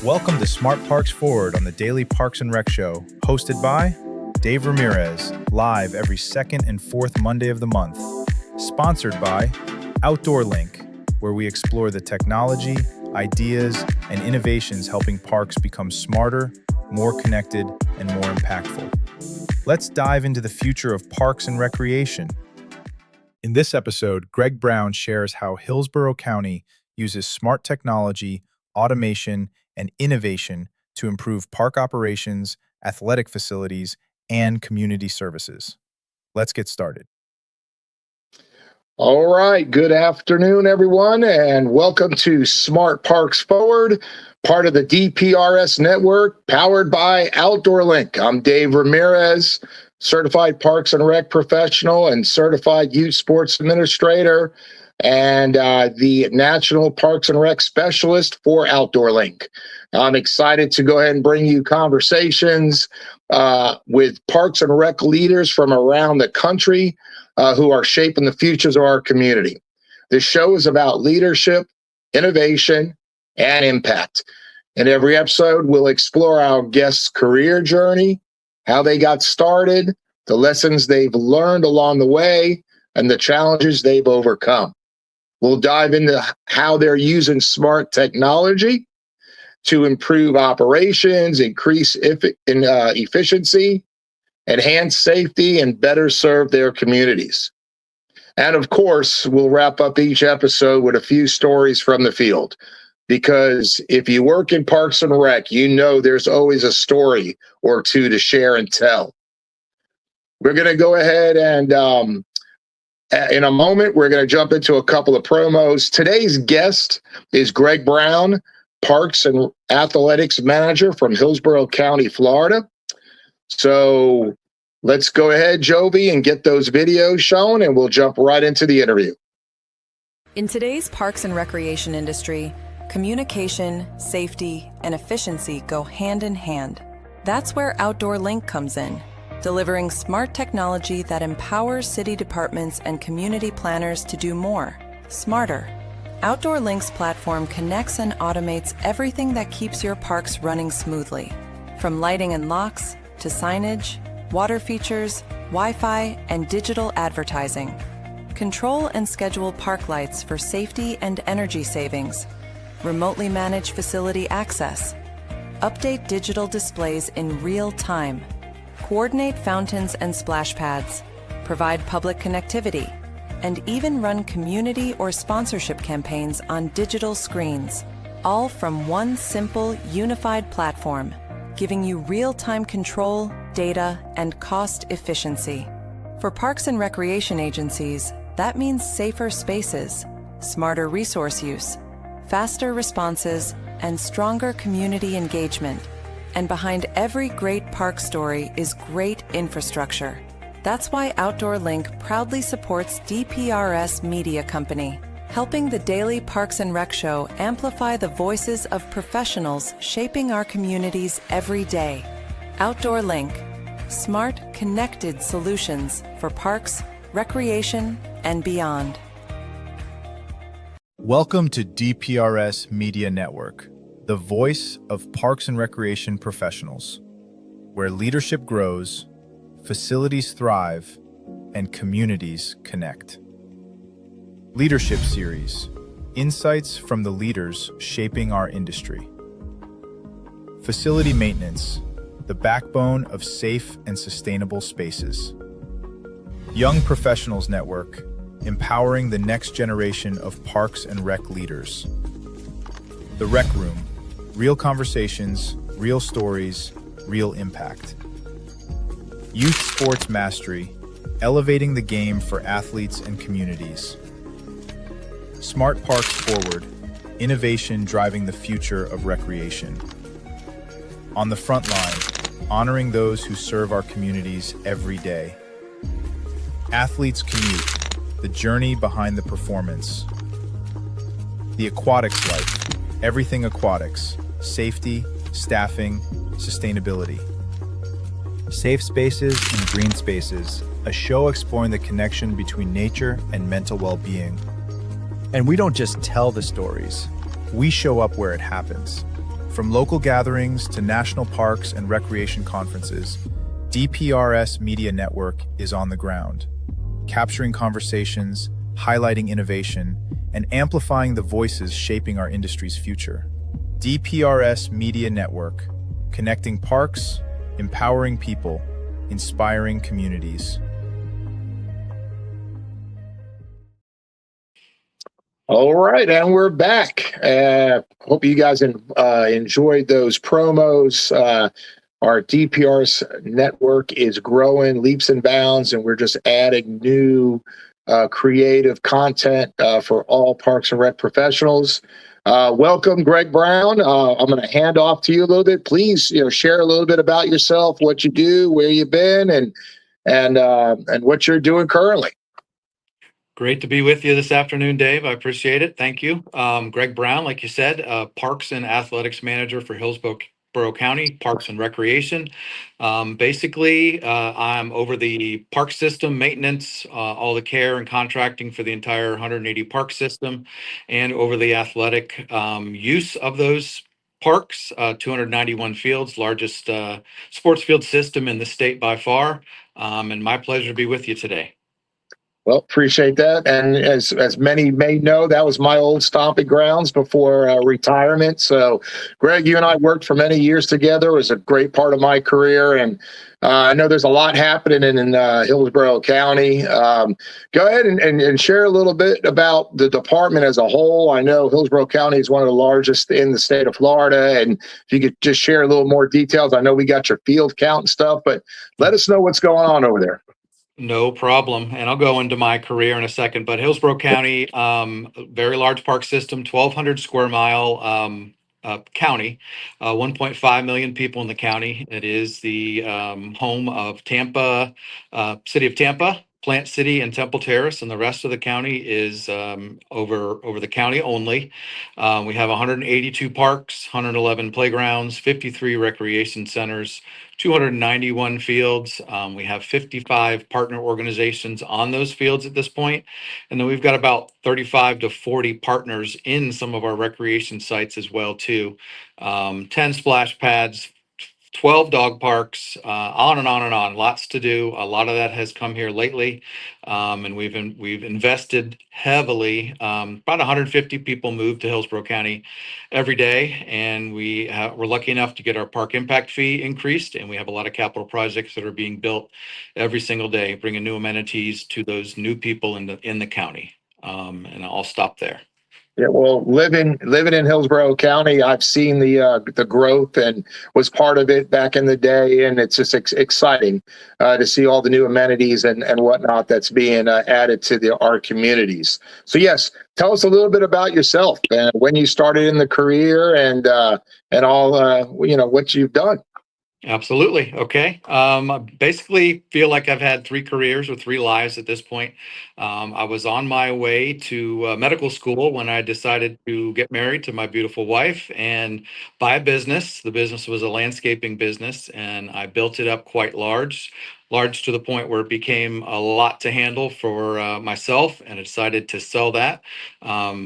Welcome to Smart Parks Forward on the Daily Parks and Rec Show, hosted by Dave Ramirez, live every second and fourth Monday of the month. Sponsored by Outdoor Link, where we explore the technology, ideas, and innovations helping parks become smarter, more connected, and more impactful. Let's dive into the future of parks and recreation. In this episode, Greg Brown shares how Hillsborough County uses smart technology, automation, and innovation to improve park operations, athletic facilities, and community services. Let's get started. All right. Good afternoon, everyone, and welcome to Smart Parks Forward, part of the DPRS network, powered by Outdoor Link. I'm Dave Ramirez, certified Parks and Rec professional and certified youth sports administrator, and the National Parks and Rec specialist for Outdoor Link. I'm excited to go ahead and bring you conversations with Parks and Rec leaders from around the country who are shaping the futures of our community. This show is about leadership, innovation, and impact. In every episode, we'll explore our guests' career journey, how they got started, the lessons they've learned along the way, and the challenges they've overcome. We'll dive into how they're using smart technology to improve operations, increase efficiency, enhance safety, and better serve their communities. And of course, we'll wrap up each episode with a few stories from the field. Because if you work in Parks and Rec, you know there's always a story or two to share and tell. We're going to go ahead and in a moment, we're going to jump into a couple of promos. Today's guest is Greg Brown, Parks and Athletics Manager from Hillsborough County, Florida. So let's go ahead, Jovi, and get those videos shown, and we'll jump right into the interview. In today's parks and recreation industry, communication, safety, and efficiency go hand in hand. That's where Outdoor Link comes in, delivering smart technology that empowers city departments and community planners to do more, smarter. Outdoor Link's platform connects and automates everything that keeps your parks running smoothly, from lighting and locks to signage, water features, Wi-Fi, and digital advertising. Control and schedule park lights for safety and energy savings. Remotely manage facility access. Update digital displays in real time. Coordinate fountains and splash pads. Provide public connectivity. And even run community or sponsorship campaigns on digital screens. All from one simple, unified platform, giving you real-time control, data, and cost efficiency. For parks and recreation agencies, that means safer spaces, smarter resource use, faster responses, and stronger community engagement. And behind every great park story is great infrastructure. That's why Outdoor Link proudly supports DPRS Media Company, helping the Daily Parks and Rec Show amplify the voices of professionals shaping our communities every day. Outdoor Link, smart, connected solutions for parks, recreation, and beyond. Welcome to DPRS Media Network, the voice of parks and recreation professionals, where leadership grows, facilities thrive, and communities connect. Leadership Series, insights from the leaders shaping our industry. Facility maintenance, the backbone of safe and sustainable spaces. Young Professionals Network, empowering the next generation of parks and rec leaders. The Rec Room, real conversations, real stories, real impact. Youth Sports Mastery, elevating the game for athletes and communities. Smart Parks Forward, innovation driving the future of recreation. On the front line, honoring those who serve our communities every day. Athletes Commute, the journey behind the performance. The Aquatics Life, everything aquatics, safety, staffing, sustainability. Safe Spaces and Green Spaces, a show exploring the connection between nature and mental well-being. And we don't just tell the stories, we show up where it happens. From local gatherings to national parks and recreation conferences, DPRS Media Network is on the ground, capturing conversations, highlighting innovation, and amplifying the voices shaping our industry's future. DPRS Media Network, connecting parks, empowering people, inspiring communities. All right, and we're back. Hope you guys enjoyed those promos. Our DPRS network is growing leaps and bounds, and we're just adding new creative content for all Parks and Rec professionals. Welcome, Greg Brown. I'm going to hand off to you a little bit. Please, share a little bit about yourself, what you do, where you've been, and what you're doing currently. Great to be with you this afternoon, Dave. I appreciate it. Thank you. Greg Brown, like you said, Parks and Athletics Manager for Hillsborough County Parks and Recreation. Basically, I'm over the park system maintenance, all the care and contracting for the entire 180 park system, and over the athletic use of those parks, 291 fields, largest sports field system in the state by far. And my pleasure to be with you today. Well, appreciate that. And as many may know, that was my old stomping grounds before retirement. So, Greg, you and I worked for many years together. It was a great part of my career. And I know there's a lot happening in Hillsborough County. Go ahead and share a little bit about the department as a whole. I know Hillsborough County is one of the largest in the state of Florida. And if you could just share a little more details. I know we got your field count and stuff, but let us know what's going on over there. No problem. And I'll go into my career in a second, but Hillsborough County, very large park system, 1,200 square mile county, 1.5 million people in the county. It is the home of Tampa, city of Tampa, Plant City, and Temple Terrace, and the rest of the county is over the county only. We have 182 parks, 111 playgrounds, 53 recreation centers, 291 fields. We have 55 partner organizations on those fields at this point. And then we've got about 35 to 40 partners in some of our recreation sites as well too. 10 splash pads, 12 dog parks, on and on and on. Lots to do. A lot of that has come here lately, and we've invested heavily. About 150 people move to Hillsborough County every day, and we're lucky enough to get our park impact fee increased, and we have a lot of capital projects that are being built every single day, bringing new amenities to those new people in the county. And I'll stop there. Yeah, well, living in Hillsborough County, I've seen the growth and was part of it back in the day, and it's just exciting to see all the new amenities and whatnot that's being added to our communities. So, yes, tell us a little bit about yourself and when you started in the career and all what you've done. Absolutely. Okay. I basically feel like I've had 3 careers or 3 lives at this point. I was on my way to medical school when I decided to get married to my beautiful wife and buy a business. The business was a landscaping business, and I built it up quite large to the point where it became a lot to handle for myself, and I decided to sell that.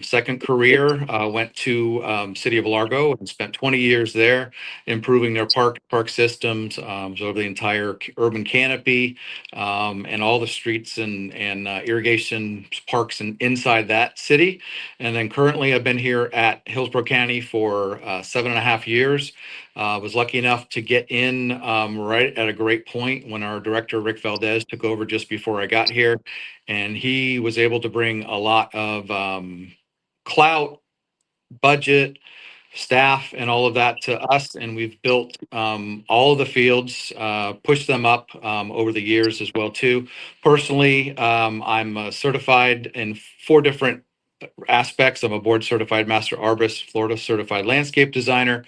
Second career, went to City of Largo and spent 20 years there improving their park systems, so the entire urban canopy, and all the streets and irrigation parks and inside that city. And then currently I've been here at Hillsborough County for 7.5 years. Was lucky enough to get in right at a great point when our director, Rick Valdez, took over just before I got here. And he was able to bring a lot of clout, budget, staff, and all of that to us. And we've built all of the fields, pushed them up over the years as well too. Personally, I'm certified in 4 different aspects. I'm a board certified master arborist, Florida certified landscape designer,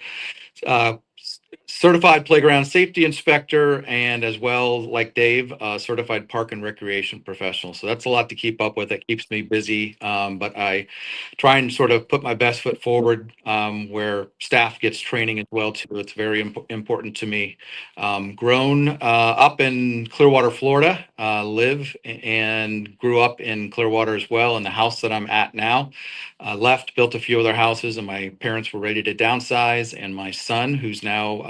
certified playground safety inspector, and as well, like Dave, certified park and recreation professional. So that's a lot to keep up with. It keeps me busy, but I try and sort of put my best foot forward where staff gets training as well too. It's very important to me. Grown up in Clearwater, Florida, live and grew up in Clearwater as well. In the house that I'm at now, left, built a few other houses, and my parents were ready to downsize. And my son, who's now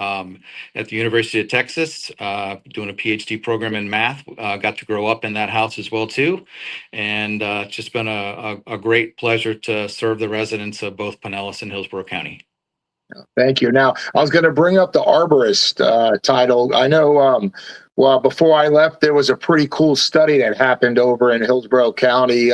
at the University of Texas, doing a PhD program in math, got to grow up in that house as well too. And it's just been a great pleasure to serve the residents of both Pinellas and Hillsborough County. Thank you. Now, I was going to bring up the arborist title. I know, well, before I left, there was a pretty cool study that happened over in Hillsborough County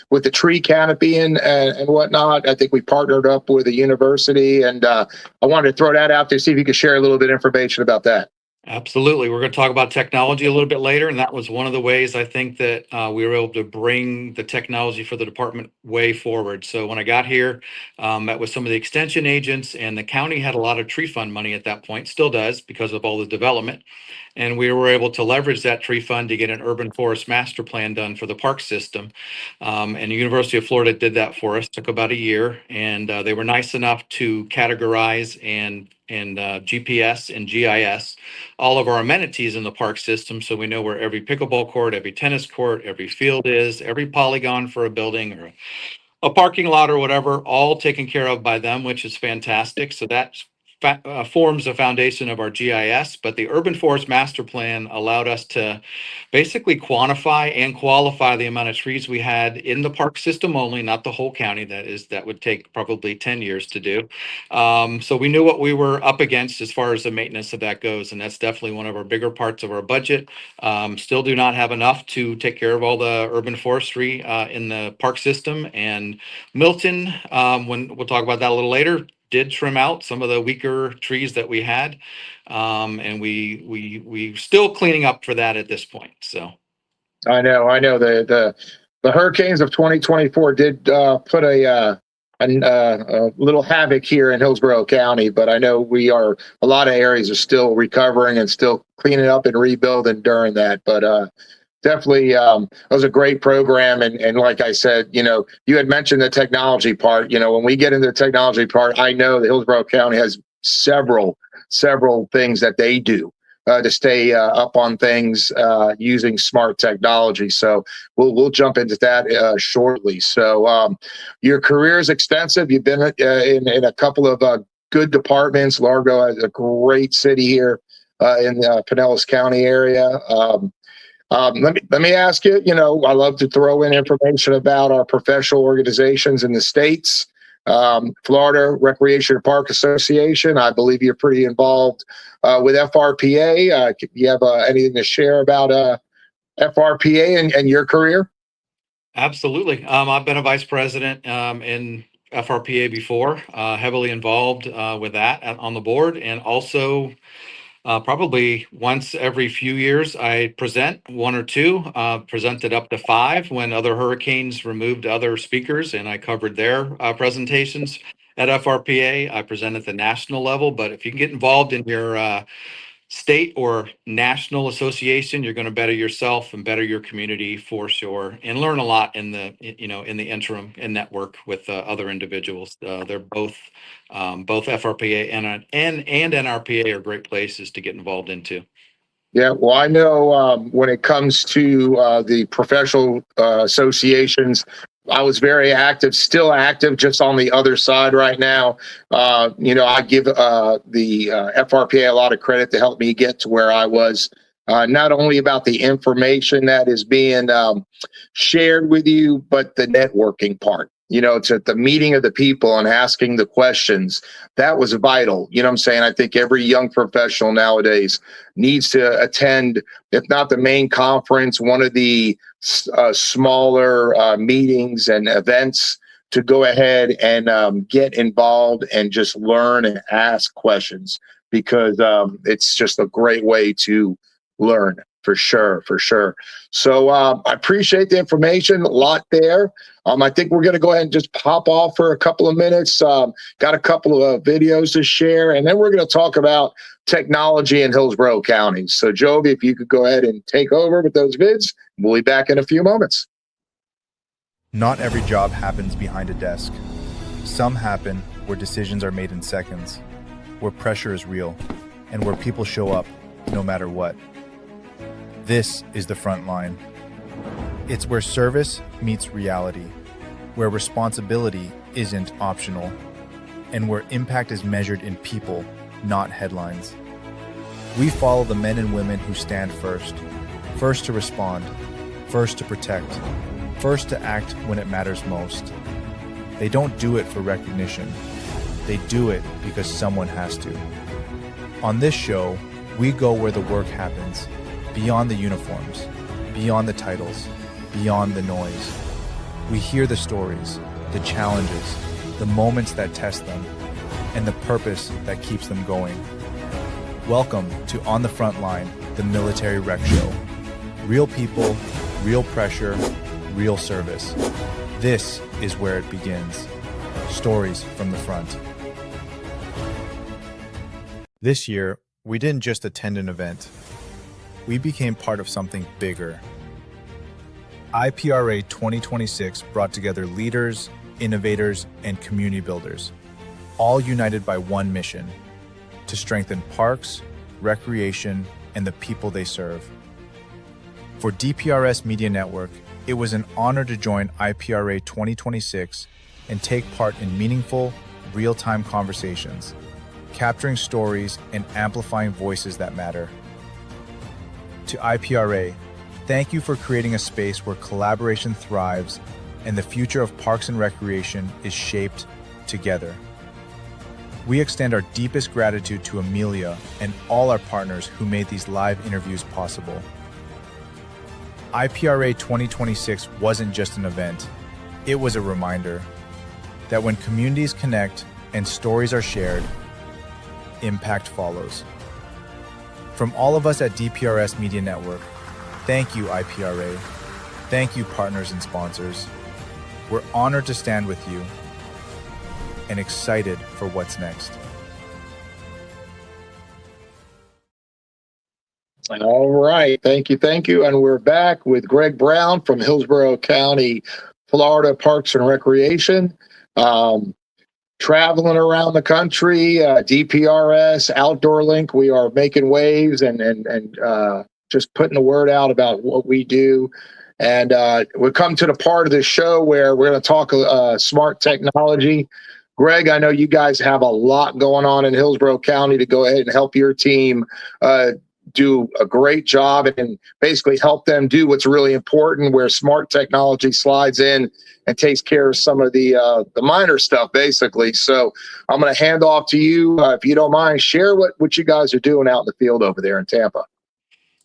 with the tree canopy and whatnot. I think we partnered up with a university, and I wanted to throw that out there, see if you could share a little bit of information about that. Absolutely. We're going to talk about technology a little bit later, and that was one of the ways I think that we were able to bring the technology for the department way forward. So when I got here, met with some of the extension agents, and the county had a lot of tree fund money at that point, still does because of all the development. And we were able to leverage that tree fund to get an urban forest master plan done for the park system. And the University of Florida did that for us. Took about a year, and they were nice enough to categorize and GPS and GIS all of our amenities in the park system, so we know where every pickleball court, every tennis court, every field is, every polygon for a building or a parking lot or whatever, all taken care of by them, which is fantastic. So that forms the foundation of our GIS. But the urban forest master plan allowed us to basically quantify and qualify the amount of trees we had in the park system only, not the whole county. That would take probably 10 years to do. So we knew what we were up against as far as the maintenance of that goes, and that's definitely one of our bigger parts of our budget. Still do not have enough to take care of all the urban forestry in the park system. And Milton, when we'll talk about that a little later, did trim out some of the weaker trees that we had, and we still cleaning up for that at this point. So I know. The hurricanes of 2024 did put a little havoc here in Hillsborough County, but I know a lot of areas are still recovering and still cleaning up and rebuilding during that. But definitely, it was a great program. And like I said, you had mentioned the technology part. When we get into the technology part, I know that Hillsborough County has several things that they do to stay up on things using smart technology. So we'll jump into that shortly. So your career is extensive. You've been in a couple of good departments. Largo is a great city here in the Pinellas County area. Let me ask you, I love to throw in information about our professional organizations in the states. Florida Recreation and Park Association, I believe you're pretty involved with FRPA. You have anything to share about FRPA and your career? absolutely. I've been a vice president in FRPA before, heavily involved with that on the board, and also probably once every few years, I present one or two, presented up to five when other hurricanes removed other speakers, and I covered their presentations at FRPA. I present at the national level, but if you can get involved in your state or national association, you're going to better yourself and better your community for sure, and learn a lot in the interim and network with other individuals. They're both FRPA and NRPA are great places to get involved into. Yeah, well, I know when it comes to the professional associations, I was very active, still active, just on the other side right now. I give the FRPA a lot of credit to help me get to where I was, not only about the information that is being shared with you, but the networking part. It's at the meeting of the people and asking the questions. That was vital. You know what I'm saying? I think every young professional nowadays needs to attend, if not the main conference, one of the smaller meetings and events, to go ahead and get involved and just learn and ask questions, because it's just a great way to learn. For sure, for sure. So I appreciate the information, a lot there. I think we're going to go ahead and just pop off for a couple of minutes. Got a couple of videos to share, and then we're going to talk about technology in Hillsborough County. So Jovi, if you could go ahead and take over with those vids, we'll be back in a few moments. Not every job happens behind a desk. Some happen where decisions are made in seconds, where pressure is real, and where people show up no matter what. This is the front line. It's where service meets reality, where responsibility isn't optional, and where impact is measured in people, not headlines. We follow the men and women who stand first to respond, first to protect, first to act when it matters most. They don't do it for recognition. They do it because someone has to. On this show, we go where the work happens, beyond the uniforms, beyond the titles, beyond the noise. We hear the stories, the challenges, the moments that test them, and the purpose that keeps them going. Welcome to On the Front Line, the Military Rec Show. Real people, real pressure, real service. This is where it begins. Stories from the front. This year, we didn't just attend an event. We became part of something bigger. IPRA 2026 brought together leaders, innovators, and community builders, all united by one mission: to strengthen parks, recreation, and the people they serve. For DPRS Media Network, it was an honor to join IPRA 2026 and take part in meaningful, real-time conversations, capturing stories and amplifying voices that matter. To IPRA, thank you for creating a space where collaboration thrives and the future of parks and recreation is shaped together. We extend our deepest gratitude to Amelia and all our partners who made these live interviews possible. IPRA 2026 wasn't just an event, it was a reminder that when communities connect and stories are shared, impact follows. From all of us at DPRS Media Network, thank you, IPRA. Thank you, partners and sponsors. We're honored to stand with you and excited for what's next. All right. Thank you. Thank you. And we're back with Greg Brown from Hillsborough County, Florida Parks and Recreation. Traveling around the country, DPRS, Outdoor Link, we are making waves and just putting the word out about what we do. And we've come to the part of the show where we're going to talk smart technology. Greg, I know you guys have a lot going on in Hillsborough County to go ahead and help your team do a great job and basically help them do what's really important, where smart technology slides in and takes care of some of the minor stuff, basically. So I'm going to hand off to you. If you don't mind, share what you guys are doing out in the field over there in Tampa.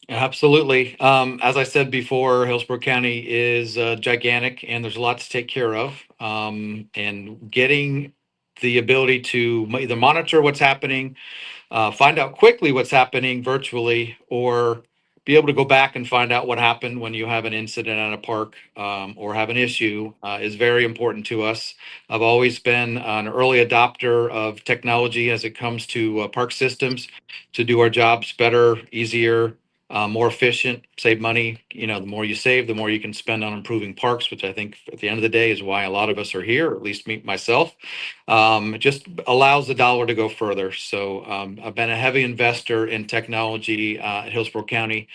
Absolutely. As I said before, Hillsborough County is gigantic and there's a lot to take care of. And getting the ability to either monitor what's happening, find out quickly what's happening virtually, or be able to go back and find out what happened when you have an incident at a park, or have an issue, is very important to us. I've always been an early adopter of technology as it comes to park systems to do our jobs better, easier, more efficient, save money. You know, the more you save, the more you can spend on improving parks, which I think at the end of the day is why a lot of us are here, or at least me, myself. It just allows the dollar to go further. So I've been a heavy investor in technology at Hillsborough County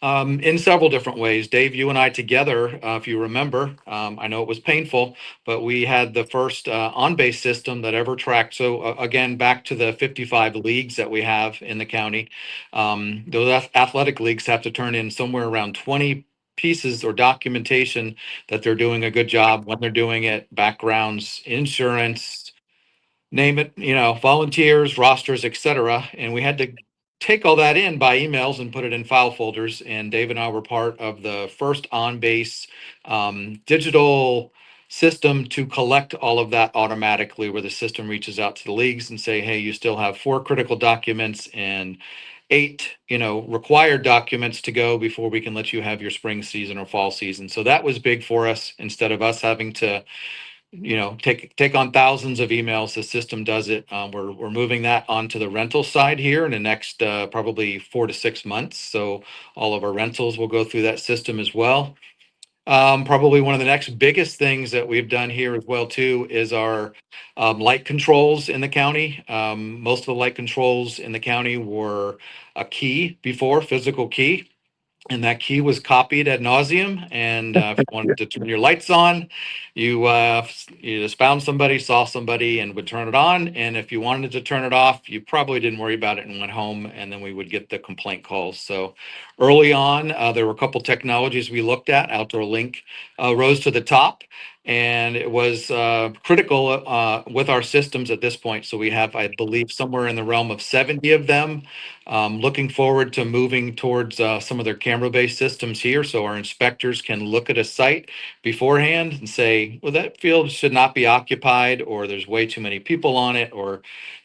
in several different ways. Dave, you and I together, if you remember, I know it was painful, but we had the first on-base system that ever tracked. So again, back to the 55 leagues that we have in the county. Those athletic leagues have to turn in somewhere around 20 pieces or documentation that they're doing a good job when they're doing it, backgrounds, insurance, name it, you know, volunteers, rosters, etc. And we had to take all that in by emails and put it in file folders. And Dave and I were part of the first on-base digital system to collect all of that automatically, where the system reaches out to the leagues and say, hey, you still have 4 critical documents, and 8, required documents to go before we can let you have your spring season or fall season. So that was big for us. Instead of us having to, take on thousands of emails, the system does it. We're moving that onto the rental side here in the next probably 4 to 6 months. So all of our rentals will go through that system as well. Probably one of the next biggest things that we've done here as well too is our light controls in the county. Most of the light controls in the county were a key before, physical key. And that key was copied ad nauseum. And if you wanted to turn your lights on, you just found somebody, saw somebody, and would turn it on. And if you wanted to turn it off, you probably didn't worry about it and went home. And then we would get the complaint calls. So early on, there were a couple technologies we looked at. Outdoor Link rose to the top, and it was critical with our systems at this point. So we have, I believe, somewhere in the realm of 70 of them. Looking forward to moving towards some of their camera-based systems here, so our inspectors can look at a site beforehand and say, well, that field should not be occupied, or there's way too many people on it, or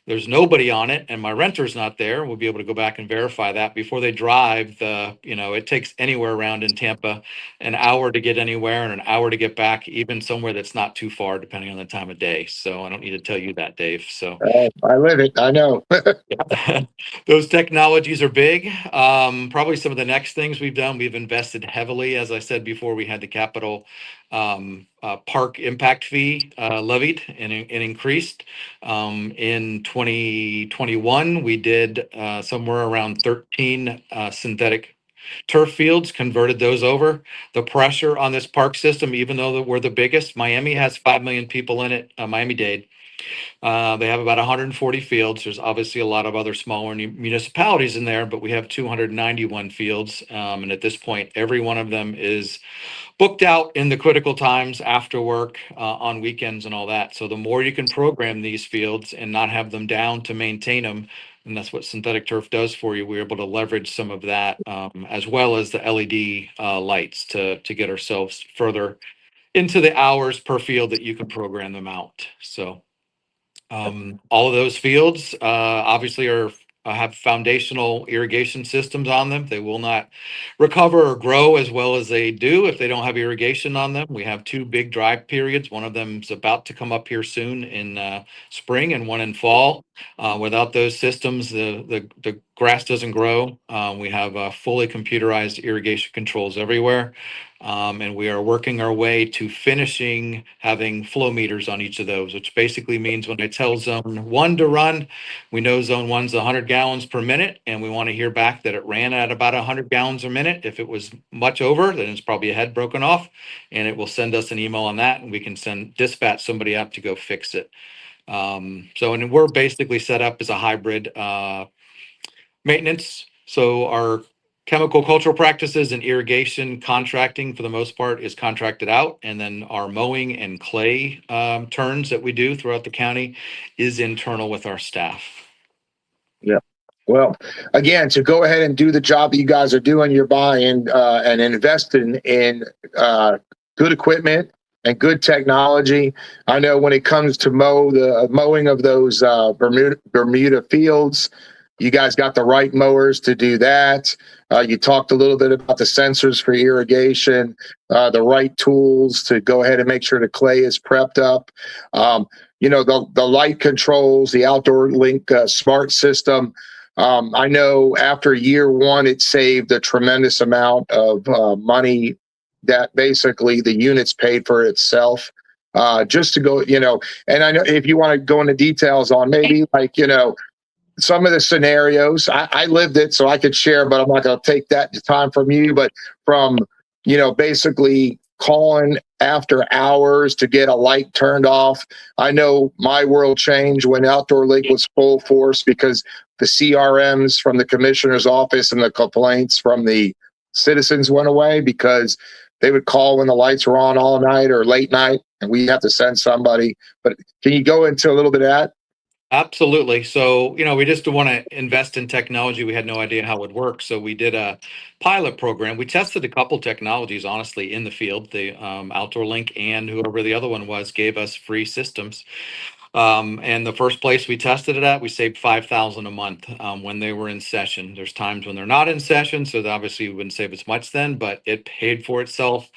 there's nobody on it and my renter's not there. We'll be able to go back and verify that before they drive. It takes anywhere around in Tampa an hour to get anywhere and an hour to get back, even somewhere that's not too far, depending on the time of day. So I don't need to tell you that, Dave. So I live it. I know. those technologies are big. Probably some of the next things we've done, we've invested heavily. As I said before, we had the capital park impact fee levied and increased. In 2021, we did somewhere around 13 synthetic turf fields, converted those over. The pressure on this park system, even though we're the biggest, Miami has 5 million people in it, Miami-Dade. They have about 140 fields. There's obviously a lot of other smaller municipalities in there, but we have 291 fields. And at this point, every one of them is booked out in the critical times after work, on weekends and all that. So the more you can program these fields and not have them down to maintain them, and that's what synthetic turf does for you, we're able to leverage some of that, as well as the LED lights to get ourselves further into the hours per field that you can program them out. So all of those fields obviously have foundational irrigation systems on them. They will not recover or grow as well as they do if they don't have irrigation on them. We have 2 big dry periods. One of them is about to come up here soon in spring, and one in fall. Without those systems, the grass doesn't grow. We have fully computerized irrigation controls everywhere. And we are working our way to finishing having flow meters on each of those, which basically means when I tell zone 1 to run, we know zone 1's 100 gallons per minute, and we want to hear back that it ran at about 100 gallons a minute. If it was much over, then it's probably a head broken off, and it will send us an email on that, and we can dispatch somebody out to go fix it. And we're basically set up as a hybrid maintenance. So our chemical cultural practices and irrigation contracting, for the most part, is contracted out. And then our mowing and clay turns that we do throughout the county is internal with our staff. Yeah. Well, again, to go ahead and do the job that you guys are doing, you're buying and investing in good equipment and good technology. I know when it comes to mowing of those Bermuda fields, you guys got the right mowers to do that. You talked a little bit about the sensors for irrigation, the right tools to go ahead and make sure the clay is prepped up. The light controls, the Outdoor Link smart system. I know after year 1, it saved a tremendous amount of money that basically the units paid for itself. Just to go, and I know if you want to go into details on maybe some of the scenarios, I lived it, so I could share, but I'm not going to take that time from you. But from, basically calling after hours to get a light turned off. I know my world changed when Outdoor Link was full force because the CRMs from the commissioner's office and the complaints from the citizens went away because they would call when the lights were on all night or late night, and we have to send somebody. But can you go into a little bit of that? Absolutely. So, we just want to invest in technology. We had no idea how it would work. So we did a pilot program. We tested a couple technologies, honestly, in the field. The Outdoor Link and whoever the other one was gave us free systems. And the first place we tested it at, we saved $5,000 a month when they were in session. There's times when they're not in session, so obviously we wouldn't save as much then, but it paid for itself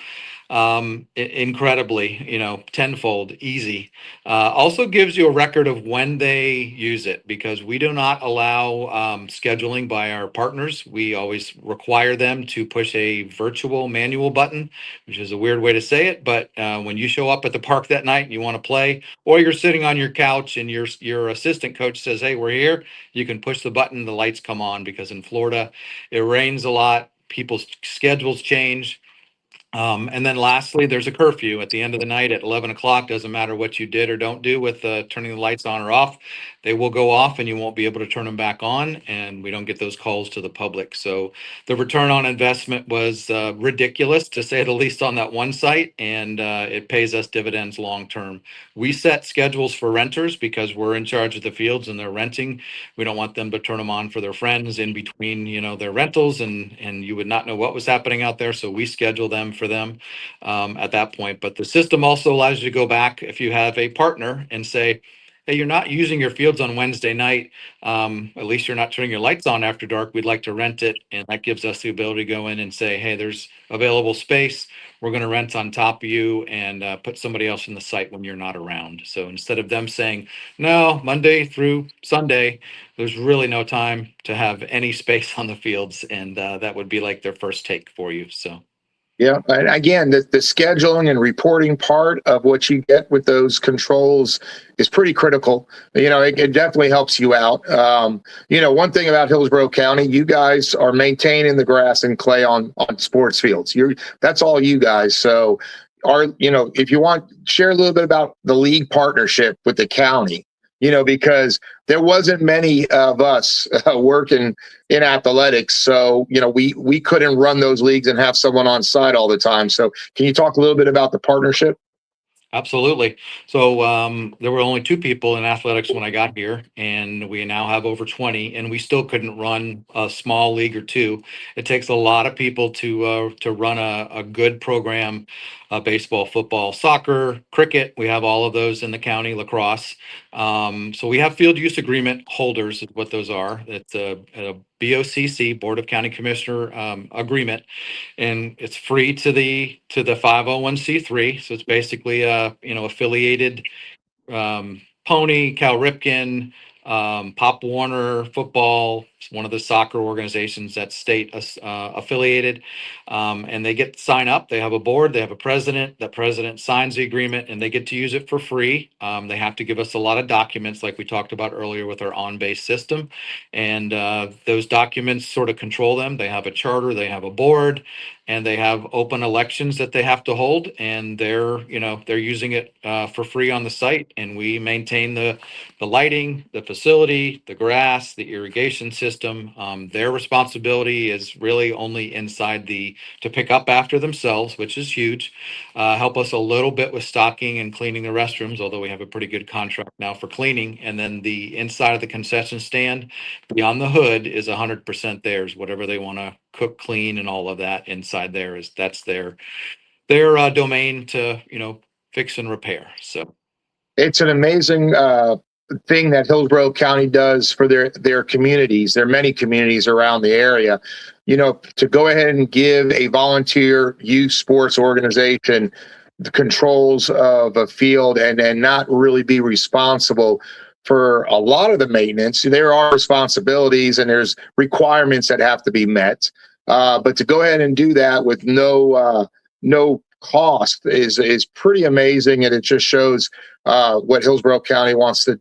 incredibly, tenfold, easy. Also gives you a record of when they use it, because we do not allow scheduling by our partners. We always require them to push a virtual manual button, which is a weird way to say it, but when you show up at the park that night and you want to play, or you're sitting on your couch and your assistant coach says, "Hey, we're here," you can push the button, the lights come on, because in Florida it rains a lot, people's schedules change. And then lastly, there's a curfew at the end of the night at 11 o'clock. Doesn't matter what you did or don't do with turning the lights on or off. They will go off and you won't be able to turn them back on. And we don't get those calls to the public. So the return on investment was ridiculous, to say the least, on that one site. And it pays us dividends long term. We set schedules for renters because we're in charge of the fields and they're renting. We don't want them to turn them on for their friends in between, their rentals, and you would not know what was happening out there. So we schedule them for them at that point. But the system also allows you to go back if you have a partner and say, "Hey, you're not using your fields on Wednesday night. At least you're not turning your lights on after dark. We'd like to rent it." And that gives us the ability to go in and say, "Hey, there's available space. We're going to rent on top of you and put somebody else in the site when you're not around." So instead of them saying, "No, Monday through Sunday, there's really no time to have any space on the fields," and that would be like their first take for you. So. Yeah, and again, the scheduling and reporting part of what you get with those controls is pretty critical. It definitely helps you out. One thing about Hillsborough County, you guys are maintaining the grass and clay on sports fields. That's all you guys. So, if you want, share a little bit about the league partnership with the county. Because there wasn't many of us working in athletics. So, we couldn't run those leagues and have someone on site all the time. So can you talk a little bit about the partnership? Absolutely. So there were only two people in athletics when I got here, and we now have over 20, and we still couldn't run a small league or two. It takes a lot of people to run a good program, baseball, football, soccer, cricket. We have all of those in the county, lacrosse. So we have field use agreement holders, is what those are. It's a BOCC, Board of County Commissioner agreement, and it's free to the 501c3. So it's basically affiliated Pony, Cal Ripken, Pop Warner football. It's one of the soccer organizations that's state affiliated, and they get to sign up. They have a board, they have a president. That president signs the agreement, and they get to use it for free. They have to give us a lot of documents, like we talked about earlier with our on-base system, and those documents sort of control them. They have a charter, they have a board, and they have open elections that they have to hold, and they're using it for free on the site, and we maintain the lighting, the facility, the grass, the irrigation system. Their responsibility is really only inside to pick up after themselves, which is huge. Help us a little bit with stocking and cleaning the restrooms, although we have a pretty good contract now for cleaning. And then the inside of the concession stand, beyond the hood, is 100% theirs. Whatever they want to cook, clean, and all of that inside there that's their domain to fix and repair. So It's an amazing thing that Hillsborough County does for their communities. There are many communities around the area. To go ahead and give a volunteer youth sports organization the controls of a field and not really be responsible for a lot of the maintenance. There are responsibilities and there's requirements that have to be met. But to go ahead and do that with no cost is pretty amazing, and it just shows what Hillsborough County wants to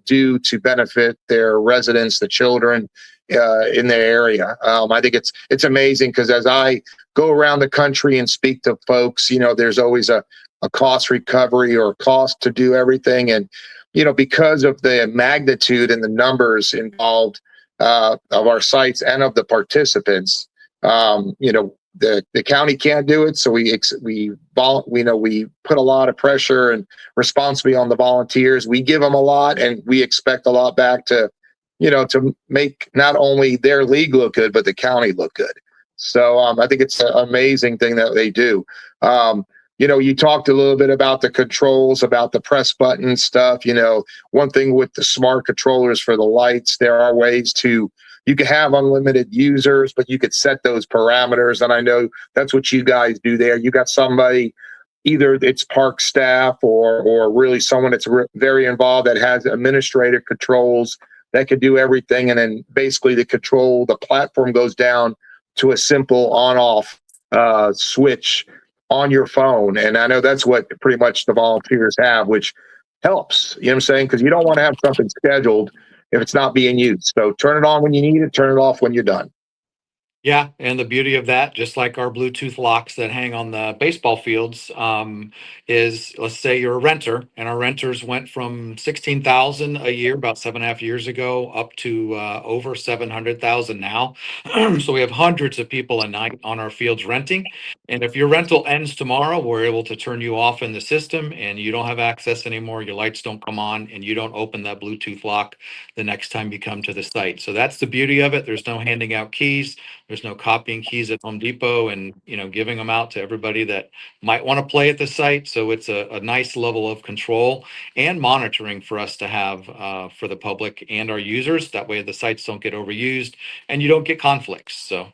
do to benefit their residents, the children in their area. I think it's amazing because as I go around the country and speak to folks, there's always a cost recovery or cost to do everything, and because of the magnitude and the numbers involved of our sites and of the participants, the county can't do it, so we put a lot of pressure and responsibility on the volunteers. We give them a lot, and we expect a lot back to make not only their league look good, but the county look good. So I think it's an amazing thing that they do. You talked a little bit about the controls, about the press button stuff. One thing with the smart controllers for the lights, there are ways you could have unlimited users, but you could set those parameters. And I know that's what you guys do there. You got somebody, either it's park staff or really someone that's very involved that has administrative controls that could do everything. And then basically the platform goes down to a simple on-off switch on your phone. And I know that's what pretty much the volunteers have, which helps, you know what I'm saying? Because you don't want to have something scheduled if it's not being used. So turn it on when you need it, turn it off when you're done. Yeah, and the beauty of that, just like our Bluetooth locks that hang on the baseball fields, is, let's say you're a renter, and our renters went from 16,000 a year about 7.5 years ago up to over 700,000 now. So we have hundreds of people a night on our fields renting. And if your rental ends tomorrow, we're able to turn you off in the system, and you don't have access anymore. Your lights don't come on, and you don't open that Bluetooth lock the next time you come to the site. So that's the beauty of it. There's no handing out keys. There's no copying keys at Home Depot and giving them out to everybody that might want to play at the site. So it's a nice level of control and monitoring for us to have for the public and our users. That way the sites don't get overused and you don't get conflicts. So.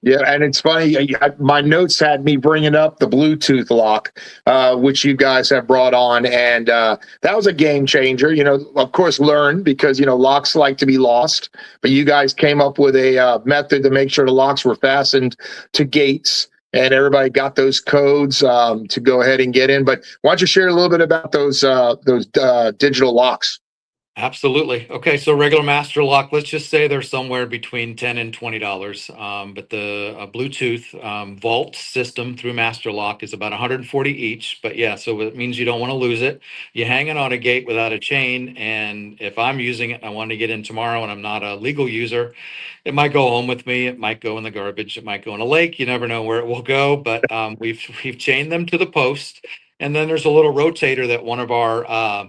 Yeah, and it's funny. My notes had me bringing up the Bluetooth lock, which you guys have brought on, and that was a game changer. Of course, learn because locks like to be lost, but you guys came up with a method to make sure the locks were fastened to gates, and everybody got those codes to go ahead and get in. But why don't you share a little bit about those digital locks? Absolutely. Okay, so regular master lock, let's just say they're somewhere between $10 and $20. But the Bluetooth vault system through master lock is about 140 each. But yeah, so it means you don't want to lose it. You hang it on a gate without a chain. And if I'm using it, I want to get in tomorrow and I'm not a legal user, it might go home with me. It might go in the garbage. It might go in a lake. You never know where it will go. But we've chained them to the post. And then there's a little rotator that one of our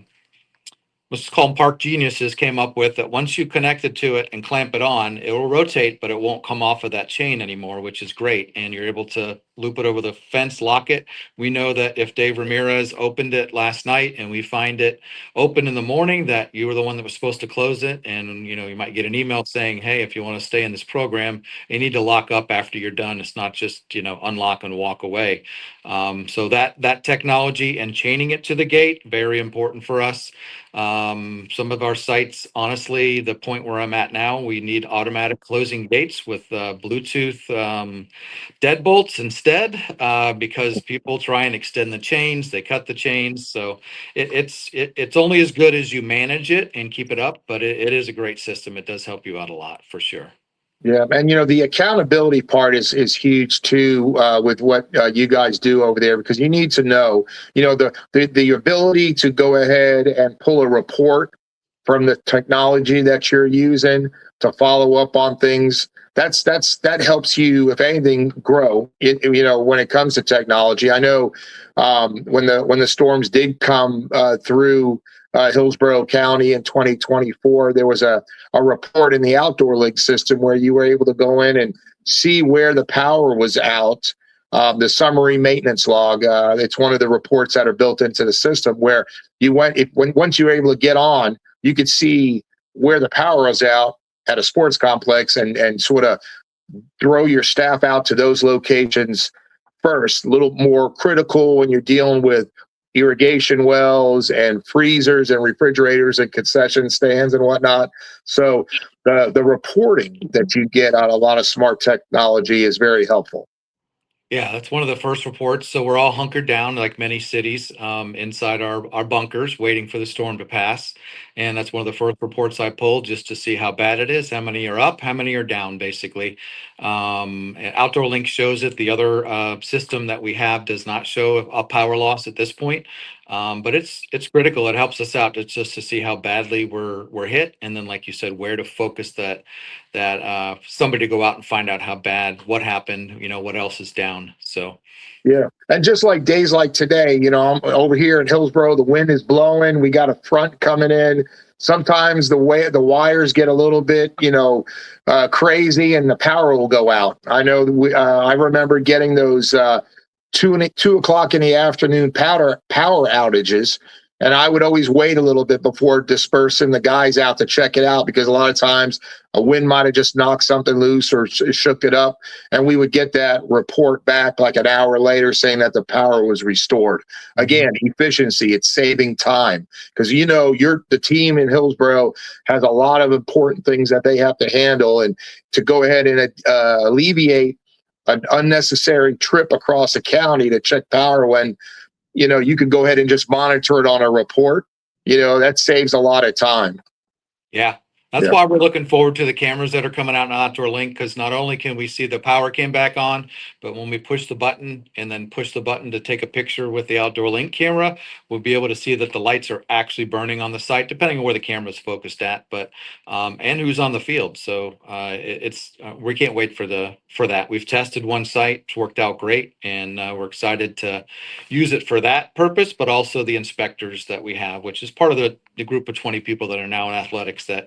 let's call them park geniuses came up with, that once you connect it to it and clamp it on, it will rotate, but it won't come off of that chain anymore, which is great. And you're able to loop it over the fence, lock it. We know that if Dave Ramirez opened it last night and we find it open in the morning, that you were the one that was supposed to close it. And, you might get an email saying, hey, if you want to stay in this program, you need to lock up after you're done. It's not just, unlock and walk away. So that technology and chaining it to the gate, very important for us. Some of our sites, honestly, the point where I'm at now, we need automatic closing gates with Bluetooth deadbolts instead, because people try and extend the chains, they cut the chains. So it's only as good as you manage it and keep it up, but it is a great system. It does help you out a lot for sure. Yeah, and the accountability part is huge too, with what you guys do over there, because you need to know, the ability to go ahead and pull a report from the technology that you're using to follow up on things. That helps you, if anything, grow. When it comes to technology. I know when the storms did come through Hillsborough County in 2024, there was a report in the outdoor link system where you were able to go in and see where the power was out. The summary maintenance log, it's one of the reports that are built into the system where once you were able to get on, you could see where the power was out at a sports complex and sort of throw your staff out to those locations first. A little more critical when you're dealing with irrigation wells and freezers and refrigerators and concession stands and whatnot. So the reporting that you get on a lot of smart technology is very helpful. Yeah, that's one of the first reports. So we're all hunkered down, like many cities, inside our bunkers, waiting for the storm to pass. And that's one of the first reports I pulled, just to see how bad it is, how many are up, how many are down, basically. And Outdoor Link shows it. The other system that we have does not show a power loss at this point. But it's critical. It helps us out. It's just to see how badly we're hit, and then, like you said, where to focus that somebody to go out and find out how bad, what happened, what else is down. So. Yeah. And just like days like today, I'm over here in Hillsborough, the wind is blowing. We got a front coming in. Sometimes the wires get a little bit, crazy and the power will go out. I know I remember getting those 2 o'clock in the afternoon power outages. And I would always wait a little bit before dispersing the guys out to check it out, because a lot of times a wind might have just knocked something loose or shook it up. And we would get that report back like an hour later saying that the power was restored. Again, efficiency, it's saving time, because the team in Hillsborough has a lot of important things that they have to handle, and to go ahead and alleviate an unnecessary trip across the county to check power when you could go ahead and just monitor it on a report. That saves a lot of time. Yeah. That's why we're looking forward to the cameras that are coming out in Outdoor Link, because not only can we see the power came back on, but when we push the button and then push the button to take a picture with the Outdoor Link camera, we'll be able to see that the lights are actually burning on the site, depending on where the camera is focused at, but and who's on the field. So we can't wait for that. We've tested one site, it's worked out great, and we're excited to use it for that purpose, but also the inspectors that we have, which is part of the group of 20 people that are now in athletics that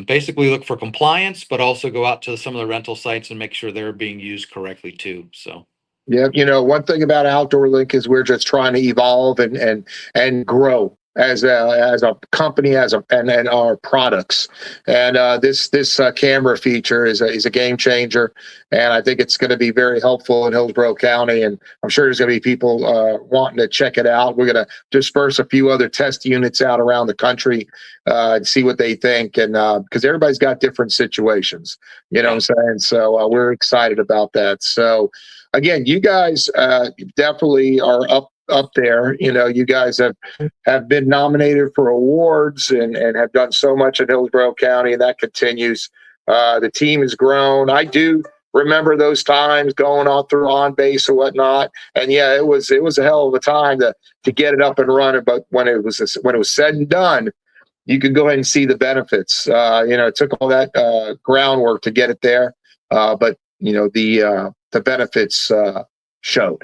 basically look for compliance, but also go out to some of the rental sites and make sure they're being used correctly too. So. Yeah, one thing about Outdoor Link is we're just trying to evolve and grow as a company, and our products. And this camera feature is a game changer, and I think it's going to be very helpful in Hillsborough County. And I'm sure there's going to be people wanting to check it out. We're going to disperse a few other test units out around the country and see what they think, and because everybody's got different situations, what I'm saying. So we're excited about that. So. Again, you guys definitely are up there. You guys have been nominated for awards and have done so much in Hillsborough County, and that continues. The team has grown. I do remember those times going on base or whatnot, and it was a hell of a time to get it up and running. But when it was said and done, you could go ahead and see the benefits. It took all that groundwork to get it there, but the benefits showed,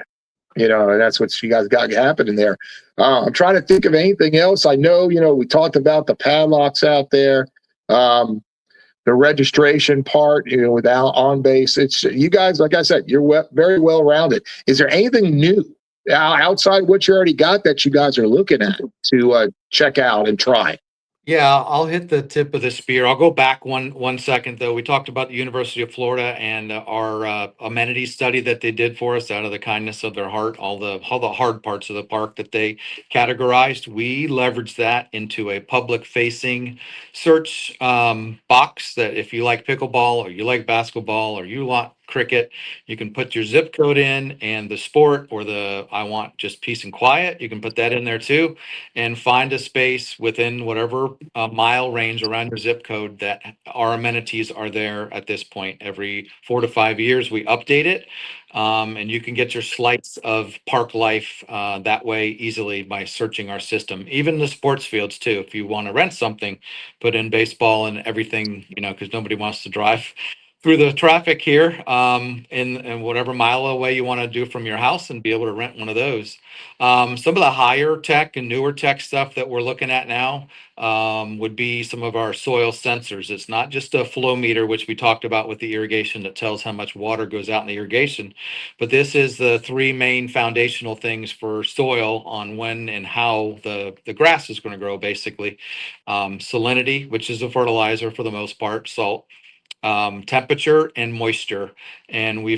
and that's what you guys got happening there. I'm trying to think of anything else. I know, we talked about the padlocks out there, the registration part, without on base. It's you guys, like I said, you're very well rounded. Is there anything new outside what you already got that you guys are looking at to check out and try? Yeah, I'll hit the tip of the spear. I'll go back one second though. We talked about the University of Florida and our amenity study that they did for us out of the kindness of their heart, all the hard parts of the park that they categorized. We leveraged that into a public facing search box that if you like pickleball or you like basketball or you want cricket, you can put your zip code in, and the sport or the I want just peace and quiet, you can put that in there too, and find a space within whatever mile range around your zip code that our amenities are there at this point. Every 4 to 5 years, we update it. And you can get your slice of park life that way easily by searching our system. Even the sports fields too. If you want to rent something, put in baseball and everything, because nobody wants to drive through the traffic here in whatever mile away you want to do from your house and be able to rent one of those. Some of the higher tech and newer tech stuff that we're looking at now would be some of our soil sensors. It's not just a flow meter, which we talked about with the irrigation that tells how much water goes out in the irrigation, but this is the three main foundational things for soil on when and how the grass is going to grow, basically. Salinity, which is a fertilizer for the most part, salt, temperature and moisture. And we're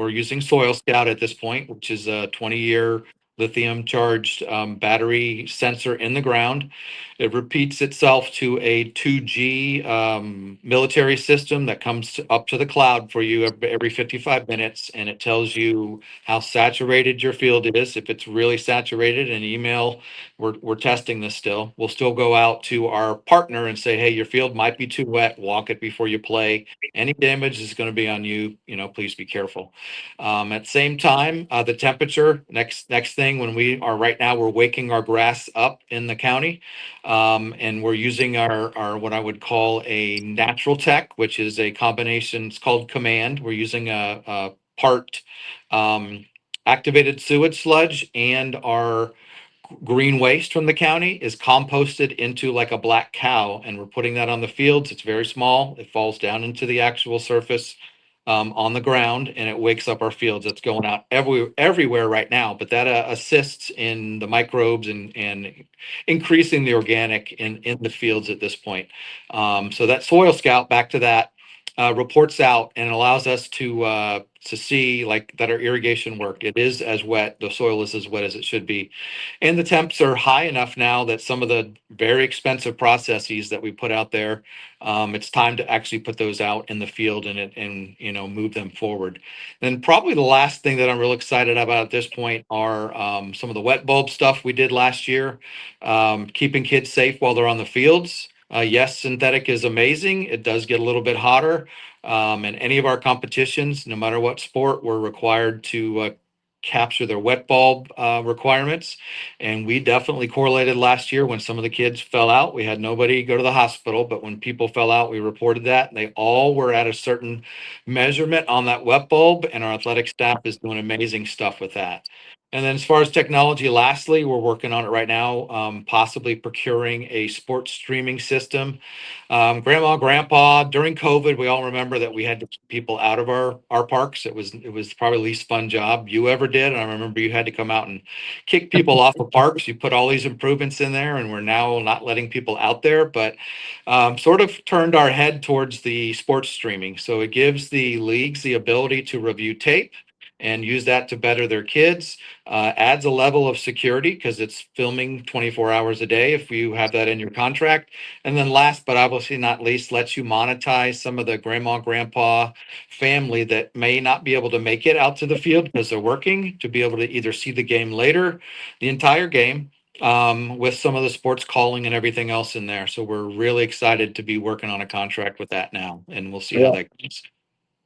using Soil Scout at this point, which is a 20-year lithium charged battery sensor in the ground. It repeats itself to a 2G military system that comes up to the cloud for you every 55 minutes, and it tells you how saturated your field is. If it's really saturated, an email, we're testing this still. We'll still go out to our partner and say, hey, your field might be too wet, walk it before you play. Any damage is going to be on you, please be careful. At the same time, the temperature, next thing, when we're waking our grass up in the county, and we're using our what I would call a natural tech, which is a combination. It's called Command. We're using a part activated sewage sludge, and our green waste from the county is composted into like a black cow, and we're putting that on the fields. It's very small. It falls down into the actual surface on the ground, and it wakes up our fields. It's going out everywhere right now, but that assists in the microbes and increasing the organic in the fields at this point. So that Soil Scout, back to that, reports out and allows us to see like that our irrigation worked. It is as wet. The soil is as wet as it should be. And the temps are high enough now that some of the very expensive processes that we put out there, it's time to actually put those out in the field and move them forward. Then probably the last thing that I'm real excited about at this point are some of the wet bulb stuff we did last year, keeping kids safe while they're on the fields. Yes, synthetic is amazing. It does get a little bit hotter. In any of our competitions, no matter what sport, we're required to capture their wet bulb requirements. And we definitely correlated last year when some of the kids fell out. We had nobody go to the hospital, but when people fell out, we reported that. And they all were at a certain measurement on that wet bulb, and our athletic staff is doing amazing stuff with that. And then as far as technology, lastly, we're working on it right now, possibly procuring a sports streaming system. Grandma, grandpa, during COVID, we all remember that we had to keep people out of our parks. It was probably the least fun job you ever did. And I remember you had to come out and kick people off of parks. You put all these improvements in there, and we're now not letting people out there, but sort of turned our head towards the sports streaming. So it gives the leagues the ability to review tape and use that to better their kids. Adds a level of security because it's filming 24 hours a day if you have that in your contract. And then last but obviously not least, lets you monetize some of the grandma, grandpa family that may not be able to make it out to the field because they're working, to be able to either see the game later, the entire game, with some of the sports calling and everything else in there. So we're really excited to be working on a contract with that now, and we'll see how that goes.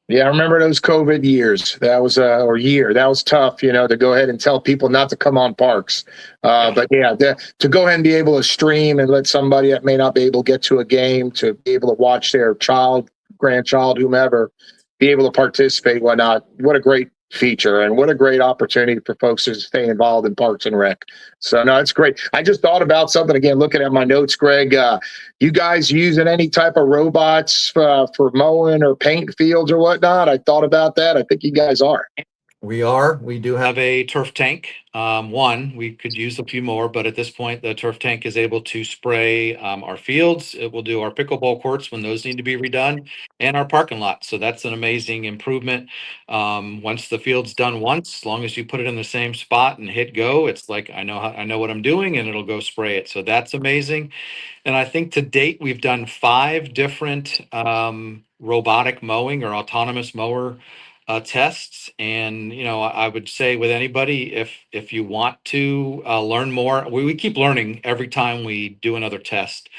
Yeah, I remember those COVID years. That was that was tough, to go ahead and tell people not to come on parks. But yeah, to go ahead and be able to stream and let somebody that may not be able to get to a game to be able to watch their child, grandchild, whomever, be able to participate, whatnot. What a great feature and what a great opportunity for folks to stay involved in Parks and Rec. So no, it's great. I just thought about something again, looking at my notes, Greg. You guys using any type of robots for mowing or paint fields or whatnot? I thought about that. I think you guys are. We are. We do have a turf tank. We could use a few more, but at this point, the turf tank is able to spray our fields. It will do our pickleball courts when those need to be redone, and our parking lot. So that's an amazing improvement. Once the field's done once, as long as you put it in the same spot and hit go, it's like I know what I'm doing, and it'll go spray it. So that's amazing. And I think to date, we've done 5 different robotic mowing or autonomous mower tests. And I would say with anybody, if you want to learn more, we keep learning every time we do another test.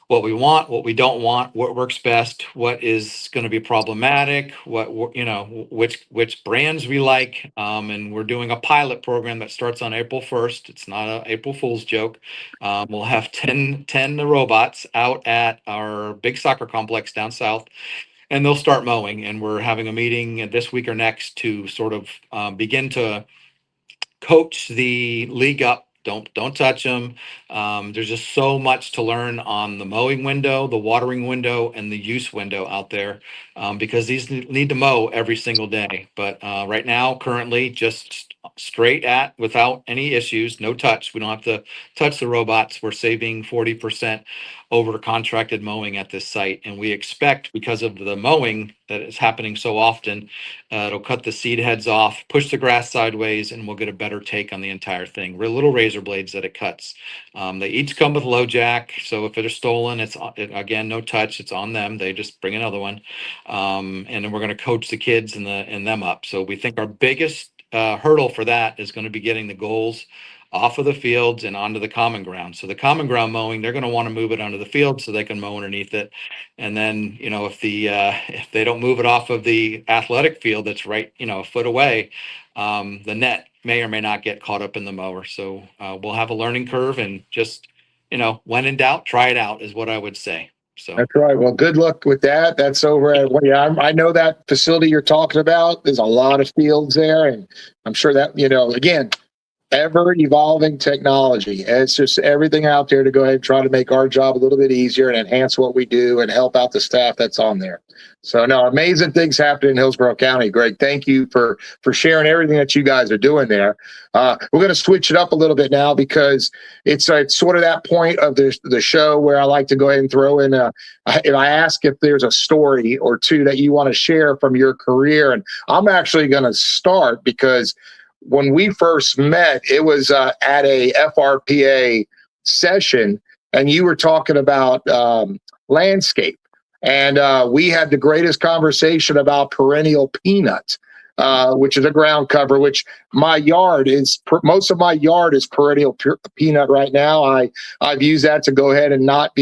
What we want, what we don't want, what works best, what is going to be problematic, which brands we like. And we're doing a pilot program that starts on April 1st. It's not an April Fool's joke. We'll have 10 robots out at our big soccer complex down south, and they'll start mowing. And we're having a meeting this week or next to sort of begin to coach the league up. Don't touch them. There's just so much to learn on the mowing window, the watering window, and the use window out there, because these need to mow every single day. But right now, currently, just straight at without any issues, no touch. We don't have to touch the robots. We're saving 40% over contracted mowing at this site, and we expect, because of the mowing that is happening so often, it'll cut the seed heads off, push the grass sideways, and we'll get a better take on the entire thing. We're little razor blades that it cuts. They each come with low jack, so if they're stolen, again, no touch. It's on them. They just bring another one, and then we're going to coach the kids and them up. So we think our biggest hurdle for that is going to be getting the goals off of the fields and onto the common ground. So the common ground mowing, they're going to want to move it onto the field so they can mow underneath it. And then, if they don't move it off of the athletic field that's right, a foot away, the net may or may not get caught up in the mower. So we'll have a learning curve, and just, when in doubt, try it out is what I would say. So that's right. Well, good luck with that. That's over at, I know that facility you're talking about. There's a lot of fields there, and I'm sure that, again, ever evolving technology. It's just everything out there to go ahead and try to make our job a little bit easier and enhance what we do and help out the staff that's on there. So no, amazing things happen in Hillsborough County. Greg, thank you for sharing everything that you guys are doing there. We're going to switch it up a little bit now because it's sort of that point of the show where I like to go ahead and throw in if I ask if there's a story or two that you want to share from your career. And I'm actually going to start because when we first met, it was at a FRPA session, and you were talking about landscape. And we had the greatest conversation about perennial peanut, which is a ground cover, which most of my yard is perennial peanut right now. I've used that to go ahead and not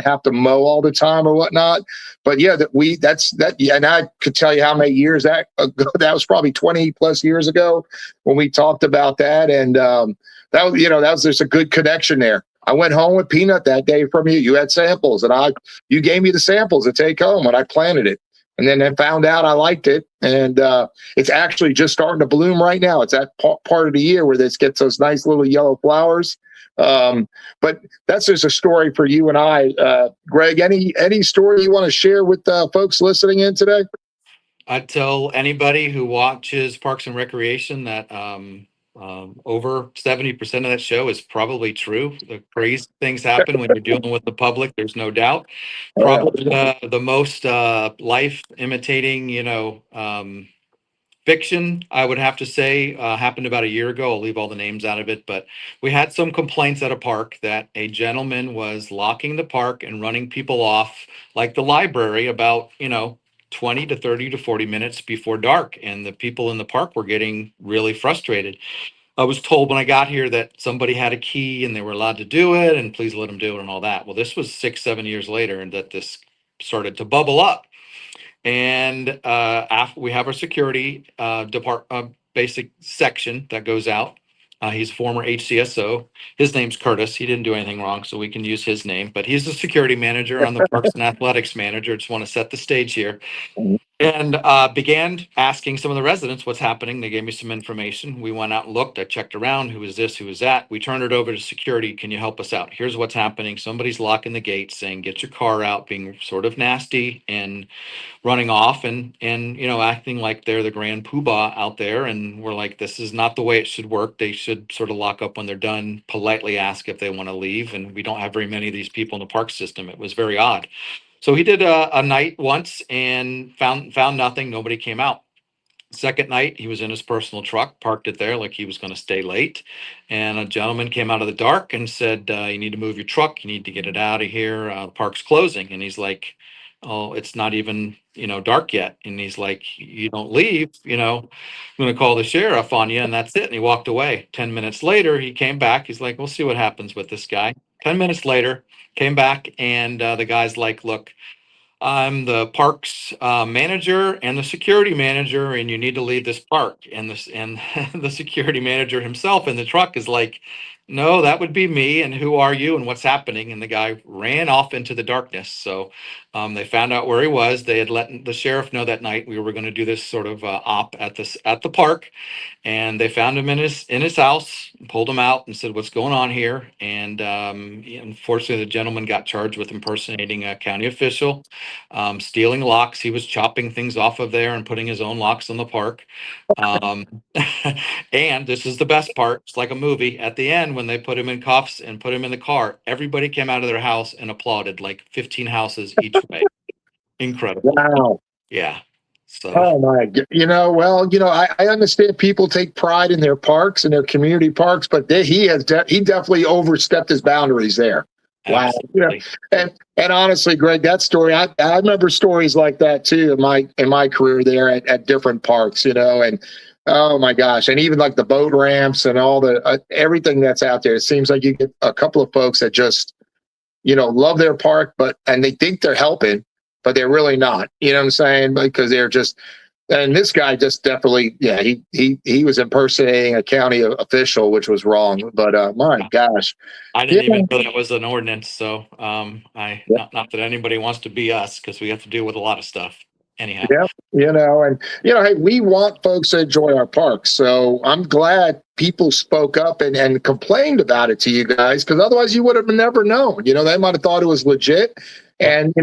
have to mow all the time or whatnot. But yeah, and I could tell you how many years that ago. That was probably 20 plus years ago when we talked about that. And that was just a good connection there. I went home with peanut that day from you. You had samples, and you gave me the samples to take home, and I planted it. And then I found out I liked it, and it's actually just starting to bloom right now. It's that part of the year where this gets those nice little yellow flowers. But that's just a story for you and I. Greg, any story you want to share with folks listening in today? I tell anybody who watches Parks and Recreation that over 70% of that show is probably true. The crazy things happen when you're dealing with the public. There's no doubt. Probably the most life imitating, fiction, I would have to say, happened about a year ago. I'll leave all the names out of it, but we had some complaints at a park that a gentleman was locking the park and running people off like the library about, 20 to 30 to 40 minutes before dark. And the people in the park were getting really frustrated. I was told when I got here that somebody had a key and they were allowed to do it and please let them do it and all that. Well, this was 6, 7 years later and that this started to bubble up. And after we have our security basic section that goes out. He's a former HCSO. His name's Curtis. He didn't do anything wrong, so we can use his name. But he's the security manager. I'm the Parks and Athletics manager. Just want to set the stage here. And began asking some of the residents what's happening. They gave me some information. We went out and looked. I checked around. Who is this? Who is that? We turned it over to security. Can you help us out? Here's what's happening. Somebody's locking the gate, saying, get your car out, being sort of nasty and running off and acting like they're the grand poobah out there. And we're like, this is not the way it should work. They should sort of lock up when they're done, politely ask if they want to leave. And we don't have very many of these people in the park system. It was very odd. So he did a night once and found nothing. Nobody came out. Second night, he was in his personal truck, parked it there like he was going to stay late. And a gentleman came out of the dark and said, you need to move your truck. You need to get it out of here. The park's closing. And he's like, oh, it's not even, dark yet. And he's like, you don't leave, I'm going to call the sheriff on you. And that's it. And he walked away. 10 minutes later, he came back. He's like, we'll see what happens with this guy. 10 minutes later, came back. And the guy's like, look, I'm the parks manager and the security manager, and you need to leave this park. And the security manager himself in the truck is like, no, that would be me. And who are you? And what's happening? And the guy ran off into the darkness. So they found out where he was. They had let the sheriff know that night we were going to do this sort of op at the park. And they found him in his house, pulled him out and said, what's going on here? And unfortunately, the gentleman got charged with impersonating a county official, stealing locks. He was chopping things off of there and putting his own locks on the park. And this is the best part. It's like a movie. At the end, when they put him in cuffs and put him in the car, everybody came out of their house and applauded, like 15 houses each way. Incredible. Wow. Yeah. So. Oh my, I understand people take pride in their parks and their community parks, but he definitely overstepped his boundaries there. Wow. And honestly, Greg, that story, I remember stories like that too in my career there at different parks, and oh my gosh. And even like the boat ramps and all the, everything that's out there. It seems like you get a couple of folks that just, love their park, and they think they're helping, but they're really not, you know what I'm saying? Because they're just, and this guy just definitely, yeah, he was impersonating a county official, which was wrong. But my gosh, I didn't even know that was an ordinance. So not that anybody wants to be us, because we have to deal with a lot of stuff. Anyhow, yeah, hey, we want folks to enjoy our parks. So I'm glad people spoke up and complained about it to you guys, because otherwise you would have never known. They might have thought it was legit. And,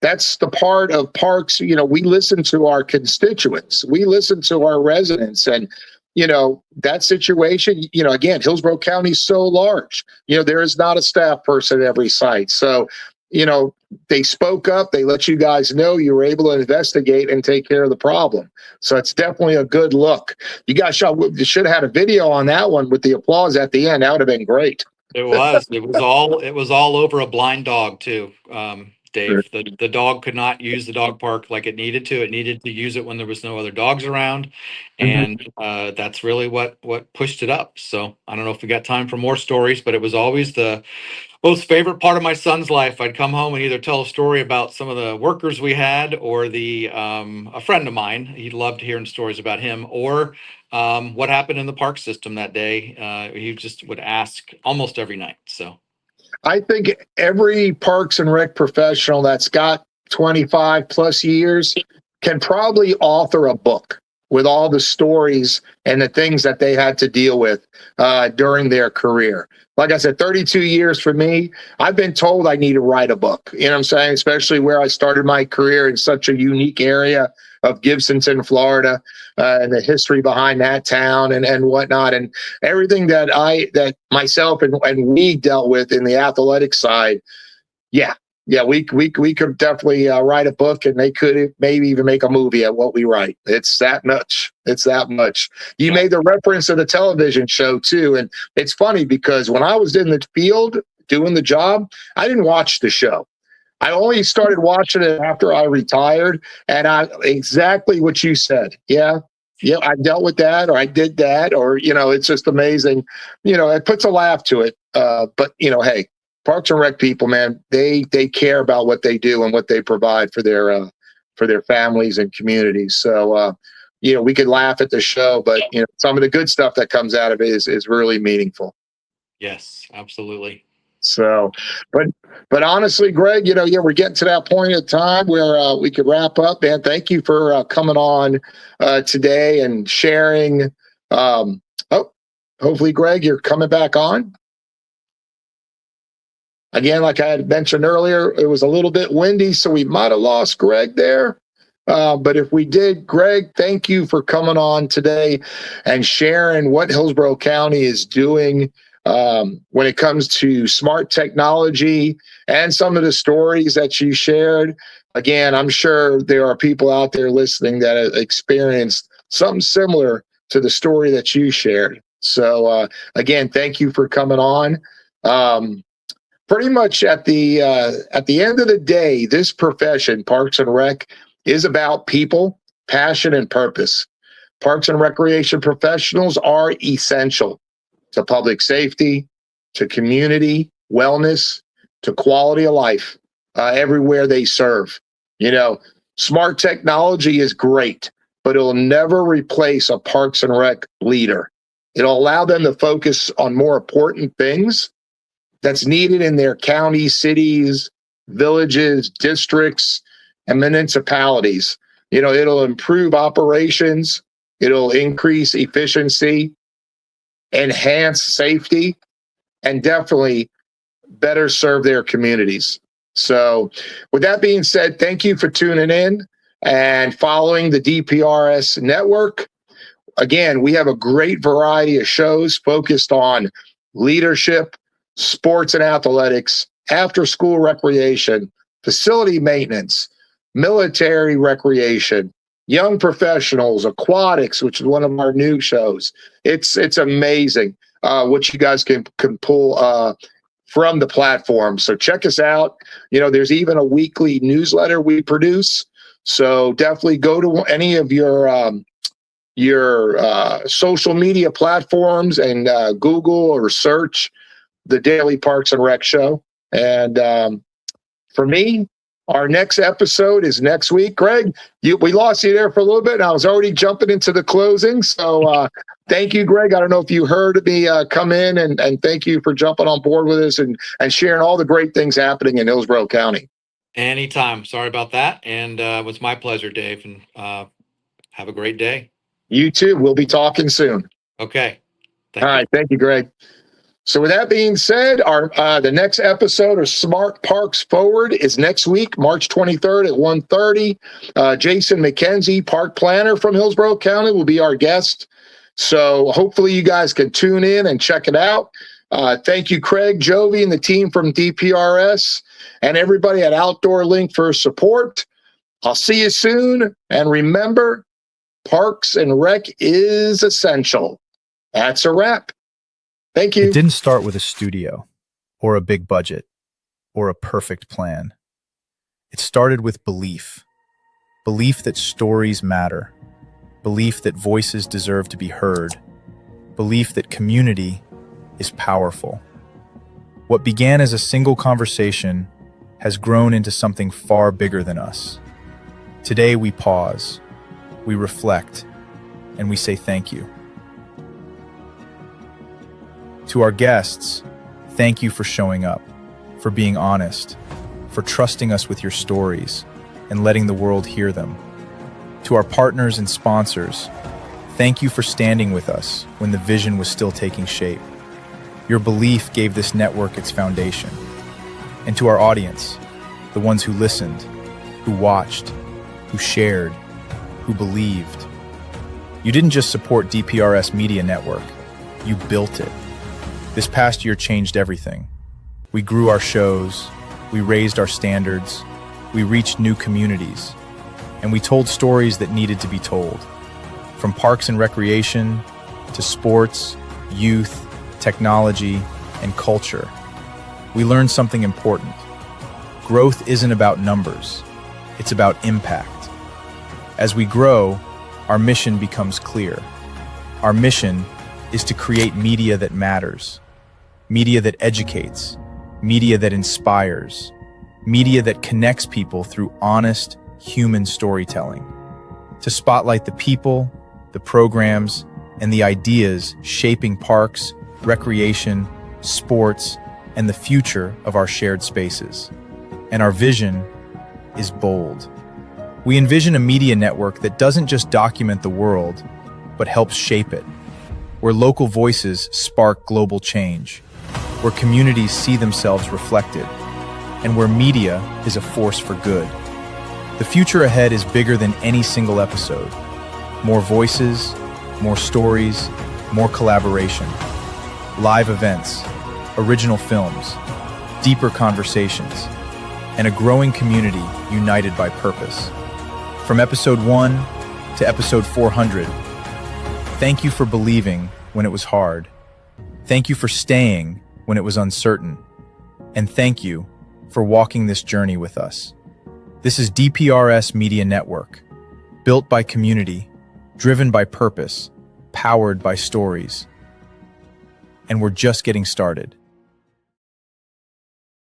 that's the part of parks. We listen to our constituents, we listen to our residents. And, that situation, again, Hillsborough County is so large, there is not a staff person at every site. So, they spoke up, they let you guys know, you were able to investigate and take care of the problem. So it's definitely a good look. You guys should have had a video on that one with the applause at the end. That would have been great. It was. It was all over a blind dog too, Dave. The dog could not use the dog park like it needed to. It needed to use it when there was no other dogs around, and that's really what pushed it up. So I don't know if we got time for more stories, but it was always the most favorite part of my son's life. I'd come home and either tell a story about some of the workers we had, or the a friend of mine. He loved hearing stories about him, or what happened in the park system that day. He just would ask almost every night. So I think every Parks and Rec professional that's got 25 plus years can probably author a book with all the stories and the things that they had to deal with during their career. Like I said, 32 years for me. I've been told I need to write a book. You know what I'm saying? Especially where I started my career in such a unique area of Gibsonton, Florida, and the history behind that town and whatnot, and everything that myself and we dealt with in the athletic side. Yeah, we could definitely write a book, and they could maybe even make a movie at what we write. It's that much. It's that much. You made the reference to the television show too, and it's funny because when I was in the field doing the job, I didn't watch the show. I only started watching it after I retired, and exactly what you said. Yeah, I dealt with that, or I did that, or it's just amazing. It puts a laugh to it. But hey. Parks and Rec people, man, they care about what they do and what they provide for their families and communities. So, we could laugh at the show, but some of the good stuff that comes out of it is really meaningful. yes, absolutely. So, but honestly, Greg, we're getting to that point of time where we could wrap up. Man, thank you for coming on today and sharing. Hopefully, Greg, you're coming back on. Again, like I had mentioned earlier, it was a little bit windy, so we might have lost Greg there. But if we did, Greg, thank you for coming on today and sharing what Hillsborough County is doing when it comes to smart technology and some of the stories that you shared. Again, I'm sure there are people out there listening that have experienced something similar to the story that you shared. So again, thank you for coming on. Pretty much at the end of the day, this profession, Parks and Rec, is about people, passion, and purpose. Parks and Recreation professionals are essential to public safety, to community wellness, to quality of life everywhere they serve. Smart technology is great, but it'll never replace a Parks and Rec leader. It'll allow them to focus on more important things that's needed in their counties, cities, villages, districts, and municipalities. It'll improve operations, it'll increase efficiency, enhance safety, and definitely better serve their communities. So with that being said, thank you for tuning in and following the DPRS network. Again, we have a great variety of shows focused on leadership, sports and athletics, after-school recreation, facility maintenance, military recreation, young professionals, aquatics, which is one of our new shows. It's amazing what you guys can pull from the platform. So check us out. There's even a weekly newsletter we produce. So definitely go to any of your social media platforms and Google or search the Daily Parks and Rec Show. And for me, our next episode is next week. Greg, we lost you there for a little bit, and I was already jumping into the closing. So thank you, Greg. I don't know if you heard me come in, and thank you for jumping on board with us and sharing all the great things happening in Hillsborough County. Anytime. Sorry about that. And it was my pleasure, Dave. And have a great day. You too. We'll be talking soon. Okay. All right. Thank you, Greg. So with that being said, the next episode of Smart Parks Forward is next week, March 23rd at 1:30. Jason McKenzie, park planner from Hillsborough County, will be our guest. So hopefully you guys can tune in and check it out. Thank you, Craig, Jovi, and the team from DPRS, and everybody at Outdoor Link for support. I'll see you soon. And remember, Parks and Rec is essential. That's a wrap. Thank you. It didn't start with a studio or a big budget or a perfect plan. It started with belief. Belief that stories matter. Belief that voices deserve to be heard. Belief that community is powerful. What began as a single conversation has grown into something far bigger than us. Today we pause, we reflect, and we say thank you. To our guests, thank you for showing up, for being honest, for trusting us with your stories and letting the world hear them. To our partners and sponsors, thank you for standing with us when the vision was still taking shape. Your belief gave this network its foundation. And to our audience, the ones who listened, who watched, who shared, who believed. You didn't just support DPRS Media Network, you built it. This past year changed everything. We grew our shows, we raised our standards, we reached new communities, and we told stories that needed to be told. From parks and recreation to sports, youth, technology, and culture. We learned something important. Growth isn't about numbers, it's about impact. As we grow, our mission becomes clear. Our mission is to create media that matters, media that educates, media that inspires, media that connects people through honest, human storytelling. To spotlight the people, the programs, and the ideas shaping parks, recreation, sports, and the future of our shared spaces. And our vision is bold. We envision a media network that doesn't just document the world, but helps shape it, where local voices spark global change, where communities see themselves reflected, and where media is a force for good. The future ahead is bigger than any single episode. More voices, more stories, more collaboration. Live events, original films, deeper conversations, and a growing community united by purpose. From episode 1 to episode 400, thank you for believing when it was hard. Thank you for staying when it was uncertain. And thank you for walking this journey with us. This is DPRS Media Network, built by community, driven by purpose, powered by stories. And we're just getting started.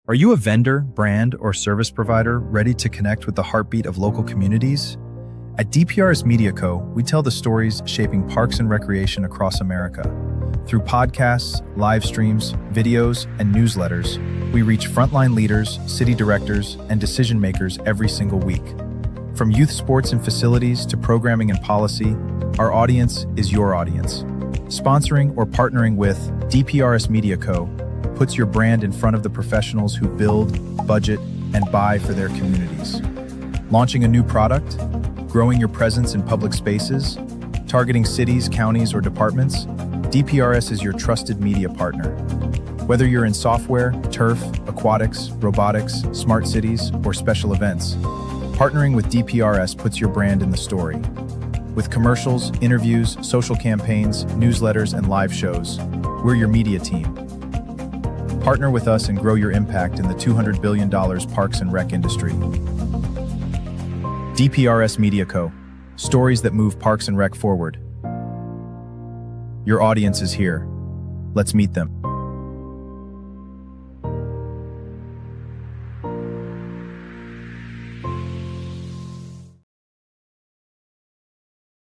Are you a vendor, brand, or service provider ready to connect with the heartbeat of local communities? At DPRS Media Co., we tell the stories shaping parks and recreation across America. Through podcasts, live streams, videos, and newsletters, we reach frontline leaders, city directors, and decision makers every single week. From youth sports and facilities to programming and policy, our audience is your audience. Sponsoring or partnering with DPRS Media Co. puts your brand in front of the professionals who build, budget, and buy for their communities. Launching a new product, growing your presence in public spaces, targeting cities, counties, or departments, DPRS is your trusted media partner. Whether you're in software, turf, aquatics, robotics, smart cities, or special events, partnering with DPRS puts your brand in the story. With commercials, interviews, social campaigns, newsletters, and live shows, we're your media team. Partner with us and grow your impact in the $200 billion parks and rec industry. DPRS Media Co. Stories that move parks and rec forward. Your audience is here. Let's meet them.